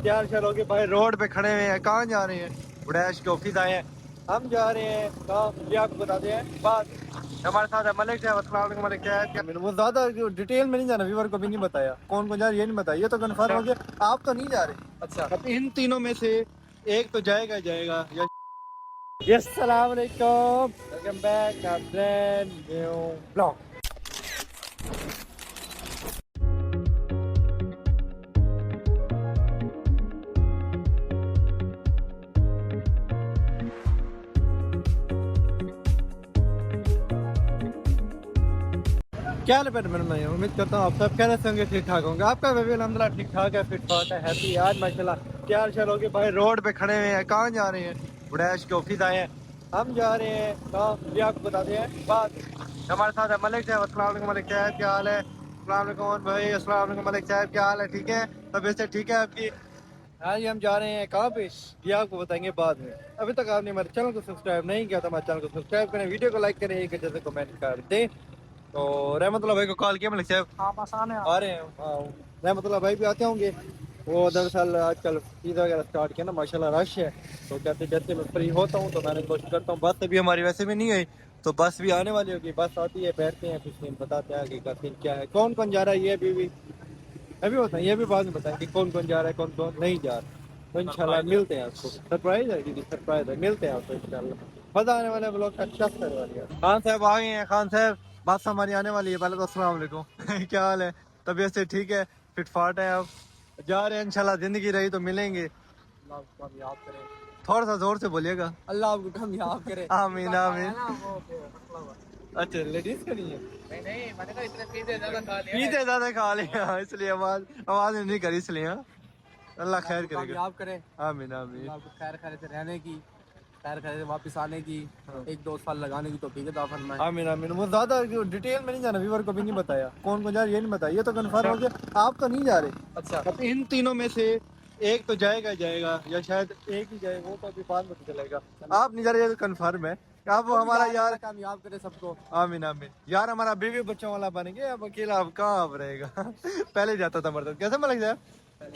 तैयार शैर होके भाई रोड पे खड़े हुए हैं। कहाँ जा रहे हैं? बुडैश के ऑफिस आए हैं। हम जा रहे हैं कहाँ, ये आपको बताते हैं बात। हमारे साथ है मलिक साहब। अस्सलाम वालेकुम मलिक साहब। क्या मैंने वो ज्यादा डिटेल में नहीं जाना, व्यूअर को भी नहीं बताया कौन कौन जा रहा है, ये नहीं बताया। ये तो कन्फर्म हो गया, आप तो नहीं जा रहे। अच्छा, अब इन तीनों में से एक तो जाएगा जाएगा या यस। अस्सलाम वालेकुम, welcome back to brand new blog. क्या हाल है पेट में? मैं उम्मीद करता हूँ आप सब कहने से होंगे, ठीक ठाक होंगे। आपका भी अल्हम्दुलिल्लाह ठीक ठाक है, फिट फाट है, हैप्पी है आज माशाल्लाह। तैयार शैर होके भाई रोड पे खड़े हुए हैं। कहाँ जा रहे हैं? बुडैश के ऑफिस आए हैं। हम जा रहे हैं कहाँ, ये आपको बताते हैं बात। हमारे साथ है मलिक साहब। अस्सलाम वालेकुम मलिक साहब, क्या हाल है? अस्सलाम वालेकुम भाई। अस्सलाम वालेकुम मलिक साहब, क्या हाल है? ठीक है, तबीयत से ठीक है आपकी? हाँ जी, हम जा रहे हैं कहाँ पे, ये आपको बताएंगे बाद में। अभी तक आपने हमारे चैनल को सब्सक्राइब नहीं किया तो हमारे चैनल को सब्सक्राइब करें, वीडियो को लाइक करें, एक अच्छे से कमेंट कर दें। तो रहमतुल्लाह भाई को कॉल किया मलिक साहब? हाँ, बस आ रहे हैं। हाँ, रहमतुल्लाह भाई भी आते होंगे। वो दरअसल आजकल ईद वगैरह स्टार्ट किया ना, माशाल्लाह रश है। तो कहते कहते मैं फ्री होता हूँ तो मैंने कोशिश करता हूँ। बस अभी हमारी वैसे भी नहीं आई, तो बस भी आने वाली होगी। बस आती है, बैठते हैं, कुछ नहीं बताते हैं आगे का सीन क्या है, कौन कौन जा रहा है, ये भी बताएं, ये भी बाद में बताएं कि कौन कौन जा रहा है, कौन कौन नहीं जा रहा। तो इंशाल्लाह मिलते हैं आपको। सरप्राइज है दीदी, सरप्राइज है, मिलते हैं आपको इंशाल्लाह। मजा आने वाला ब्लॉग, अच्छा करने वाली है। खान साहब आ गए हैं। खान साहब, बात हमारी आने वाली है। पहले तो अस्सलाम वालेकुम क्या हाल है? तबीयत से ठीक है, फिट फाट है? आप जा रहे हैं इंशाल्लाह, जिंदगी रही तो मिलेंगे। अल्लाह आपको कामयाब करे। थोड़ा सा जोर से बोलिएगा। अल्लाह आपको कामयाब करे। आमीन आमीन। अच्छा, लेडीज का नहीं है? नहीं नहीं, मैंने कहा इसने पीते ज्यादा खा लिया इसलिए आवाज आवाज नहीं करी, इसलिए। हाँ, अल्लाह खैर करेगा, कामयाब करे। आमीन आमीन। आपको खैर खैर से रहने की, खैर खैर से वापस आने की, एक दो साल लगाने की तो ठीक है। आमीन आमीन। वो ज्यादा डिटेल में नहीं जाना, व्यूअर को भी नहीं बताया कौन कौन जा रहा है, ये नहीं बताया। ये तो कन्फर्म हो गया, आप तो नहीं जा रहे। अच्छा, अब इन तीनों में से एक तो जाएगा जाएगा या शायद एक ही जाएगा, वो तो अभी बाद में पता चलेगा। आप नहीं जा रहे, ये तो कन्फर्म है। आप वो हमारा यार कामयाब करे सबको। आमीन आमीन। यार हमारा बीवी बच्चों वाला बनेंगे, अब अकेला अब कहाँ अब रहेगा पहले जाता था मर्द। कैसे मलिक साहब?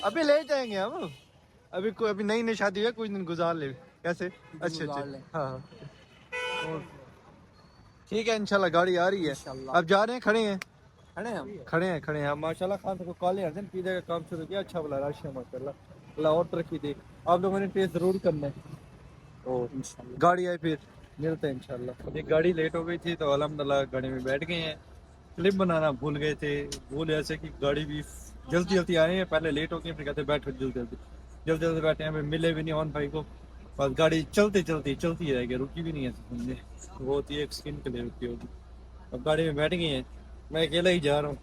अभी ले जाएंगे हम। अभी कोई अभी नई नई शादी है, कुछ दिन गुजार ले। कैसे? अच्छे अच्छे। हाँ हाँ, ठीक है इंशाल्लाह। गाड़ी आ रही है, अब जा रहे हैं। खड़े हैं, खड़े हैं हम माशाल्लाह। खान को कॉल अर्जेंट पिज़्ज़ा का काम शुरू किया, अच्छा वाला रश है माशाल्लाह। अल्लाह और तरक्की दे। आप लोगों ने टेस्ट जरूर करना है। तो गाड़ी आई, फिर मिलते हैं इंशाल्लाह। अभी गाड़ी लेट हो गई थी तो अल्हम्दुलिल्लाह गाड़ी में बैठ गए हैं। क्लिप बनाना भूल गए थे। भूल ऐसे कि गाड़ी भी जल्दी जल्दी आए हैं, पहले लेट हो गए, फिर कहते बैठो जल्दी जल्दी बैठे हैं। मिले भी नहीं ऑन भाई को। बस गाड़ी चलती रहेगी, रुकी भी नहीं है समझे। वो होती है एक स्किन के लिए रुकी होगी। अब गाड़ी में बैठ गए हैं, मैं अकेला ही जा रहा हूँ।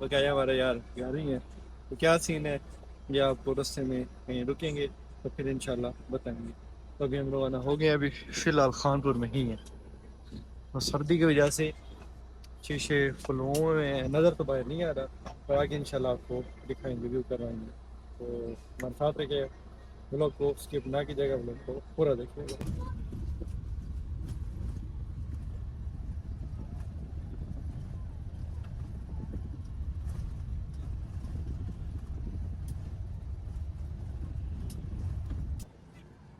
वो क्या हमारा यार जा रही है, तो क्या सीन है या आपको रास्ते में कहीं रुकेंगे तो फिर इंशाल्लाह बताएंगे। तो अभी हम लोग आना हो गए, अभी फिलहाल खानपुर में ही है। और सर्दी की वजह से शीशे फुल हुए हैं, नज़र तो बाहर नहीं आ रहा, पर आगे इंशाल्लाह आपको दिखाएंगे, रिव्यू करवाएंगे। तो हमारे साथ रखे ब्लॉग को स्किप ना कीजिएगा, ब्लॉग को पूरा देखिएगा।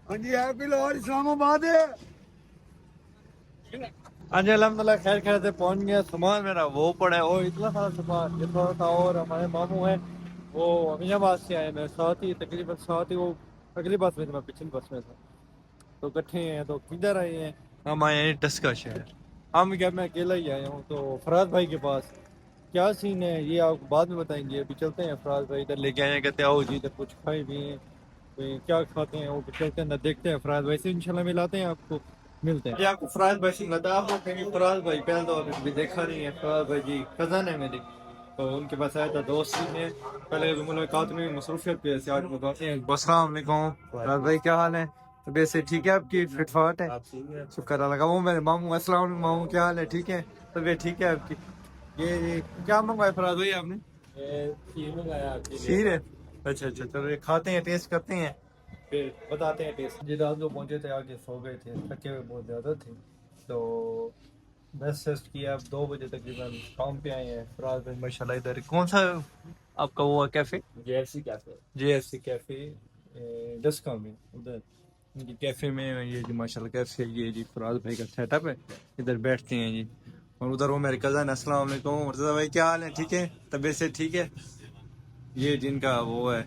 हाँ जी, हैप्पी लाहौर इस्लामाबाद है। हाँ जी, अल्हम्दुलिल्लाह खैर खैर से पहुंच गया। सामान मेरा वो पड़ा है, और इतना सारा सामान, ये थोड़ा सा। और हमारे मामू है, वो अमीनाबाद से आए, मेरे साथ ही तकरीबन साथ ही। वो अगली बस में था, मैं पिछली बस में था, तो इकट्ठे हैं। तो किधर आए हैं? हम आए हैं टस्का शहर। हम क्या, मैं अकेला ही आया हूँ तो फराज भाई के पास। क्या सीन है ये आपको बाद में बताएंगे। अभी चलते हैं, फराज भाई इधर लेके आए हैं, कहते आओ जी इधर कुछ खाए पिए। तो क्या खाते हैं वो भी चलते हैं ना, देखते हैं। फराज भाई से इंशाल्लाह मिलाते हैं आपको, मिलते हैं। ये आपको फराज भाई से मिलाता है। आप लोग कहेंगे फराज भाई पहले तो अभी देखा नहीं है। फराज भाई जी कज़न है मेरी, तो उनके पास आया था, दोस्त ही है। पहले मुलाकात में मसरूफियत पे ऐसे आज बताते हैं। अस्सलाम वालेकुम फराज भाई, क्या हाल है? तबीयत से ठीक है आपकी? फिट फाट है? शुक्र अल्लाह का। वो मेरे मामू, अस्सलाम वालेकुम मामू, क्या हाल है? ठीक है, तबीयत ठीक है आपकी? ये क्या मंगवाया फराज भाई आपने? खीर मंगाया आपके लिए। खीर है? अच्छा अच्छा, चलो ये खाते हैं, टेस्ट करते हैं, फिर बताते हैं टेस्ट। जी रात को पहुंचे थे, आके सो गए थे, थके हुए बहुत ज़्यादा थे। तो बस रेस्ट किया, अब 2 बजे तकरीबन काम पे आए हैं। फराज भाई माशाल्लाह इधर कौन सा आपका वो cafe? JFC cafe. JFC cafe Daska में उधर इनके कैफे में ये जी माशाल्लाह कैफे, ये जी फराज भाई का सेटअप है, इधर बैठते हैं जी। और उधर वो मेरे कज़न, अस्सलाम वालेकुम मुर्तज़ा भाई, क्या हाल है? ठीक है, तबीयत से ठीक है? ये जिनका वो है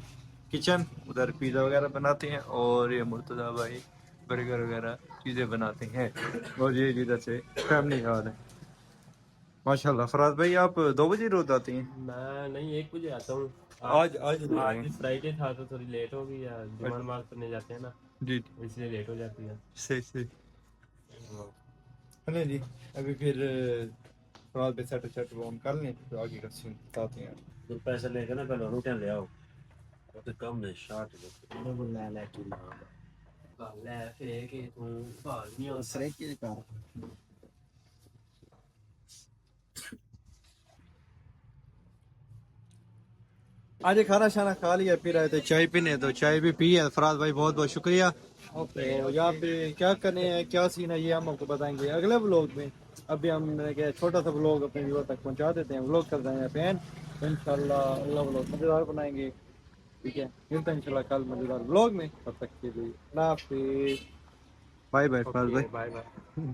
किचन, उधर पिज़्ज़ा वगैरह बनाते हैं, और ये मुर्तज़ा भाई बर्गर वगैरह चीज़ें बनाते हैं। और ये जिधर से फैमिली हाल है माशाल्लाह। फराज भाई आप 2 बजे रोज आते हैं? मैं नहीं, 1 बजे आता हूँ। आज नहीं आए? आज फ्राइडे था तो थोड़ी लेट हो गई, या जुम्मा नमाज पढ़ने जाते हैं ना, जी इसलिए लेट हो जाती है। सही सही। हाँ। चलें जी, अभी फिर फराज भाई सेट सेट ऑन कर लें, फिर आगे का सीन बताते हैं। तो पैसे लेके ना पहले रोटियां ले आओ, वो तो कम है 60 रुपये। वो ले ले के ले फेंके तू बाल नहीं हो सरे के कर। आज खाना शाना खा लिया, फिर आए थे चाय पीने, तो चाय भी पी है। फराज भाई बहुत बहुत शुक्रिया। तो यहाँ पे क्या करने हैं, क्या सीन है, ये हम आपको बताएंगे अगले व्लॉग में। अभी हम मैंने कहा छोटा सा व्लॉग अपने व्यूअर तक पहुँचा देते हैं, व्लॉग कर रहे हैं फैन। इंशाल्लाह अगला व्लॉग मज़ेदार बनाएंगे, ठीक है? मिलते हैं इंशाल्लाह कल मज़ेदार व्लॉग में, तब तक के लिए अल्लाह हाफिज़। बाय बाय फराज ओके भाई। Bye bye.